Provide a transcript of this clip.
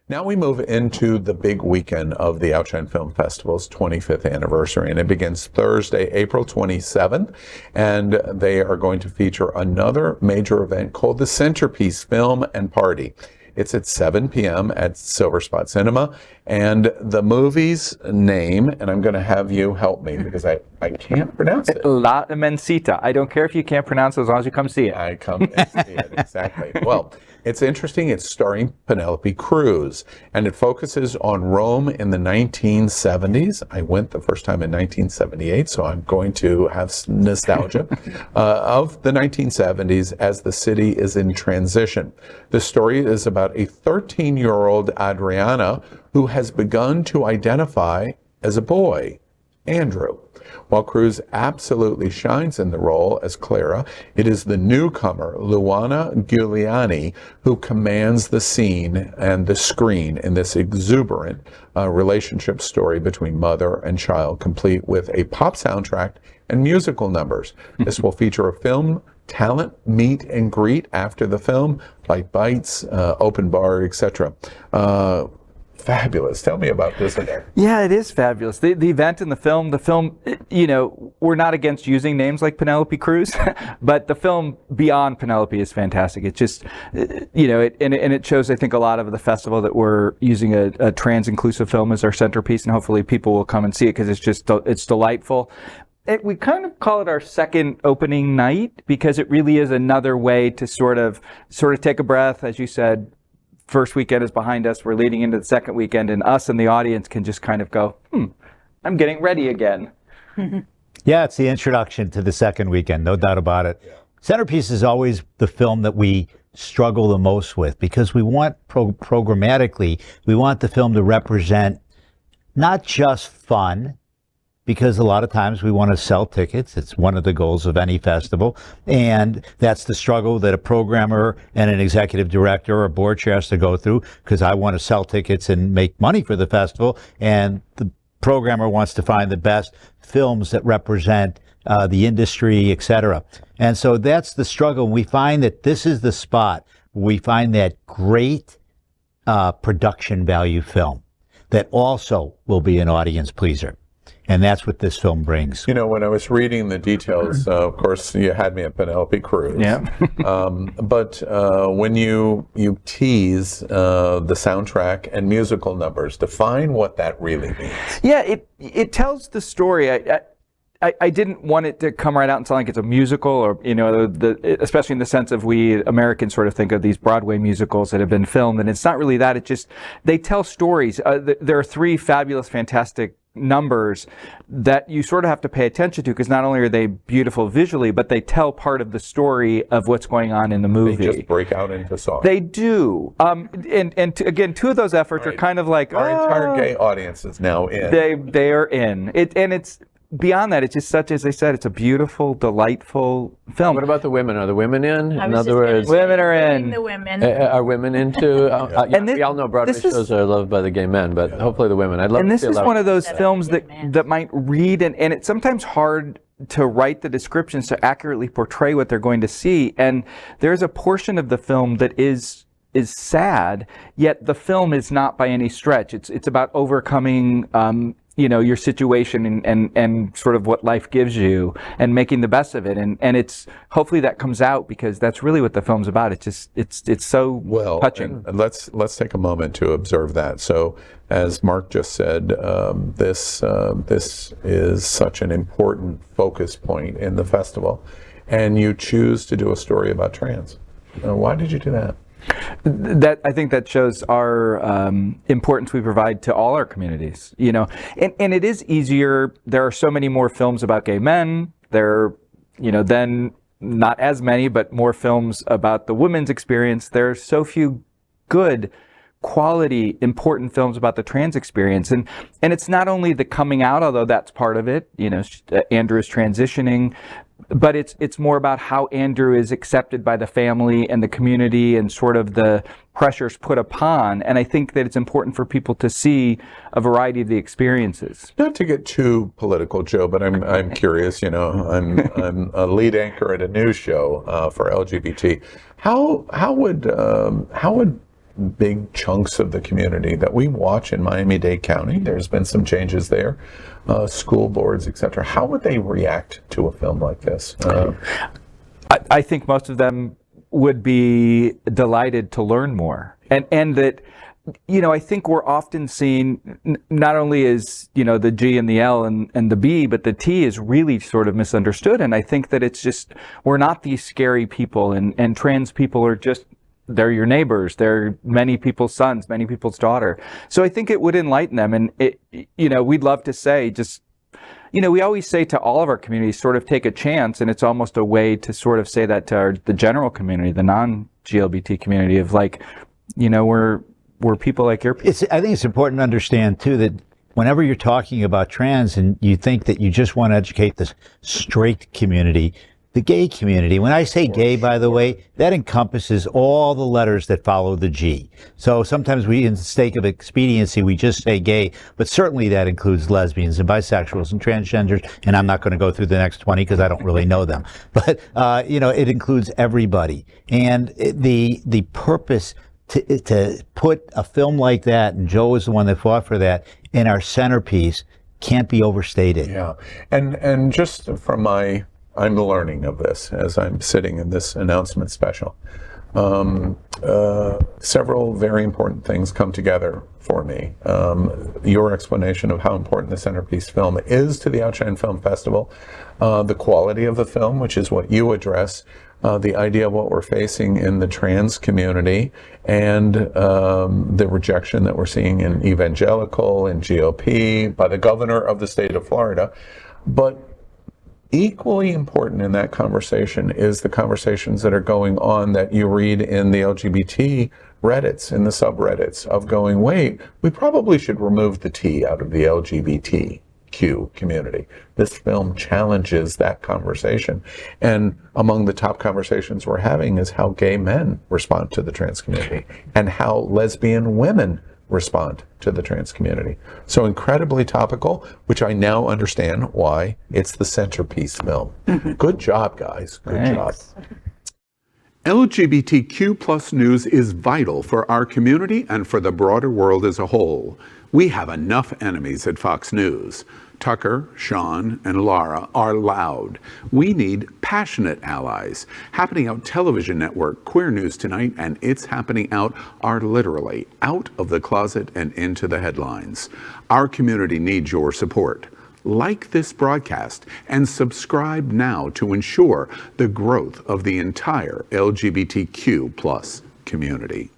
Now we move into the big weekend of the Outshine Film Festival's 25th anniversary, and it begins Thursday, April 27th, and they are going to feature another major event called the Centerpiece Film and Party. It's at 7 p.m. at Silver Spot Cinema, and the movie's name, and I'm going to have you help me because I can't pronounce it. La Immensita. I don't care if you can't pronounce it as long as you come see it. I come and see it, exactly. Well, it's interesting. It's starring Penelope Cruz, and it focuses on Rome in the 1970s. I went the first time in 1978, so I'm going to have nostalgia of the 1970s as the city is in transition. The story is about a 13-year-old Adriana who has begun to identify as a boy, Andrew. While Cruz absolutely shines in the role as Clara, it is the newcomer, Luana Giuliani, who commands the scene and the screen in this exuberant relationship story between mother and child, complete with a pop soundtrack and musical numbers. This will feature a film talent meet and greet after the film, like bites, open bar, etc. Fabulous. Tell me about this event. Yeah, it is fabulous. The event and the film, you know, we're not against using names like Penelope Cruz, but the film beyond Penelope is fantastic. It's just, you know, and it shows, I think, a lot of the festival that we're using a trans-inclusive film as our centerpiece, and hopefully people will come and see it because it's delightful. We kind of call it our second opening night because it really is another way to sort of take a breath, as you said. First weekend is behind us. We're leading into the second weekend, and us and the audience can just kind of go, I'm getting ready again. Yeah, it's the introduction to the second weekend, no doubt about it. Yeah. Centerpiece is always the film that we struggle the most with because we want programmatically, we want the film to represent not just fun, because a lot of times we want to sell tickets. It's one of the goals of any festival. And that's the struggle that a programmer and an executive director or board chair has to go through, because I want to sell tickets and make money for the festival. And the programmer wants to find the best films that represent the industry, etc. And so that's the struggle. We find that this is the spot where we find that great production value film that also will be an audience pleaser. And that's what this film brings. You know, when I was reading the details, of course, you had me at Penelope Cruz. Yeah. But when you tease the soundtrack and musical numbers, define what that really means. Yeah, it tells the story. I didn't want it to come right out and sound like it's a musical, or, you know, especially in the sense of we Americans sort of think of these Broadway musicals that have been filmed, and it's not really that. It's just, they tell stories. There are three fabulous, fantastic numbers that you sort of have to pay attention to, because not only are they beautiful visually, but they tell part of the story of what's going on in the movie. They just break out into song. They do. Again, two of those efforts are kind of like, our entire gay audience is now in. They are in. And it's beyond that, it's just such, as I said, it's a beautiful, delightful film. What about the women? Are the women in? In other words, women are in. The women. Are women into? We all know Broadway shows are loved by the gay men, but hopefully the women. I'd love and to this see is one of those films that might read, and it's sometimes hard to write the descriptions to accurately portray what they're going to see. And there's a portion of the film that is sad, yet the film is not by any stretch. It's about overcoming you know, your situation and sort of what life gives you and making the best of it. And it's, hopefully that comes out, because that's really what the film's about. It's just, it's so touching. And let's take a moment to observe that. So as Mark just said, this is such an important focus point in the festival, and you choose to do a story about trans. Why did you do that? That, I think that shows our importance we provide to all our communities, you know, and it is easier. There are so many more films about gay men. There, you know, then not as many, but more films about the women's experience. There are so few good, quality, important films about the trans experience. And it's not only the coming out, although that's part of it, you know, Andrew is transitioning, but it's more about how Andrew is accepted by the family and the community and sort of the pressures put upon. And I think that it's important for people to see a variety of the experiences. Not to get too political, Joe, but I'm curious. You know, I'm a lead anchor at a news show for LGBT. How would big chunks of the community that we watch in Miami-Dade County. There's been some changes there, school boards, etc. How would they react to a film like this? I think most of them would be delighted to learn more, and that, you know, I think we're often seen not only as, you know, the G and the L and the B, but the T is really sort of misunderstood. And I think that it's just, we're not these scary people, and trans people are just, they're your neighbors. They're many people's sons, many people's daughter. So I think it would enlighten them. And it, you know, we'd love to say, just, you know, we always say to all of our communities, sort of take a chance. And it's almost a way to sort of say that to the general community, the non-GLBT community, of like, you know, we're people like your people. I think it's important to understand, too, that whenever you're talking about trans and you think that you just want to educate the straight community, the gay community, when I say gay, by the way, that encompasses all the letters that follow the G. So sometimes we, in the sake of expediency, we just say gay, but certainly that includes lesbians and bisexuals and transgenders, and I'm not going to go through the next 20 because I don't really know them. But, you know, it includes everybody. And the purpose to put a film like that, and Joe was the one that fought for that, in our centerpiece can't be overstated. Yeah, and just from I'm learning of this as I'm sitting in this announcement special. Several very important things come together for me. Your explanation of how important the Centerpiece film is to the Outshine Film Festival, the quality of the film, which is what you address, the idea of what we're facing in the trans community, and the rejection that we're seeing in evangelical and GOP by the governor of the state of Florida. But equally important in that conversation is the conversations that are going on that you read in the LGBT Reddits, in the subreddits, of going, wait, we probably should remove the T out of the LGBTQ community. This film challenges that conversation. And among the top conversations we're having is how gay men respond to the trans community and how lesbian women respond to the trans community. So incredibly topical, which I now understand why it's the Centerpiece film. Good job, guys. Good job. LGBTQ plus news is vital for our community and for the broader world as a whole. We have enough enemies at Fox News. Tucker, Sean, and Lara are loud. We need passionate allies. Happening Out television network, Queer News Tonight, and It's Happening Out are literally out of the closet and into the headlines. Our community needs your support. Like this broadcast and subscribe now to ensure the growth of the entire LGBTQ plus community.